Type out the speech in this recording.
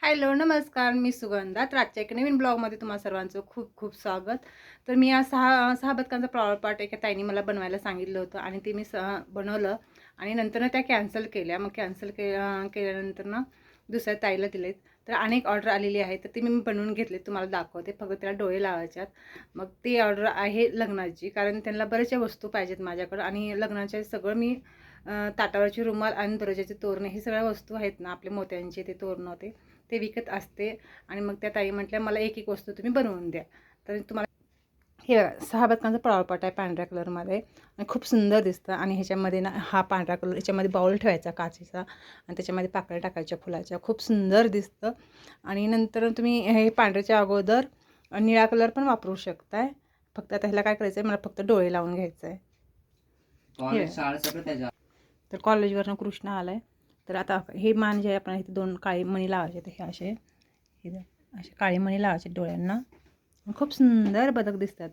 Hello, नमस्कार. मी सुगंधा. तर आजच्या एका नवीन ब्लॉगमध्ये तुम्हा सर्वांचं खूप खूप स्वागत. तर मी आज सहा बदकांचा फ्लॉवर पॉट एका ताईने मला बनवायला सांगितलं होतं आणि ते मी बनवलं आणि नंतर त्या कॅन्सल केल्या. मग कॅन्सल केल्यानंतर दुसऱ्या ताईला दिलेत. तर अनेक ऑर्डर आलेली आहे, तर ती मी बनवून घेतले, तुम्हाला दाखवते. फक्त त्याला डोळे लावायच्यात. मग ती ऑर्डर आहे लग्नाची, कारण त्यांना बऱ्याचशा वस्तू पाहिजेत माझ्याकडं आणि लग्नाच्या सगळं मी ताटावरची रुमाल आणि दरवाजाचे तोरणं हे सगळ्या वस्तू आहेत ना, आपले मोत्यांचे ते तोरणं ते विकत असते. आणि मग त्या ताई म्हटल्या मला एक वस्तू तुम्ही बनवून द्या. तर तुम्हाला हे बघा, 6 बदकांचा फ्लॉवर आहे पांढऱ्या कलरमध्ये आणि खूप सुंदर दिसतं. आणि ह्याच्यामध्ये ना हा पांढरा कलर, याच्यामध्ये बाउल ठेवायचा काचेचा आणि त्याच्यामध्ये पाकळ्या टाकायच्या फुलाच्या, खूप सुंदर दिसतं. आणि नंतर तुम्ही हे पांढऱ्याच्या अगोदर निळा कलर पण वापरू शकताय. फक्त आता ह्याला काय करायचं आहे, मला फक्त डोळे लावून घ्यायचं आहे. तर कॉलेजवरनं कृष्ण आलाय. तर आता हे मान जे आहे, आपण इथे 2 काळी मणी लावायचे. तर हे असे काळी मणी लावायचे डोळ्यांना. खूप सुंदर बदक दिसतात.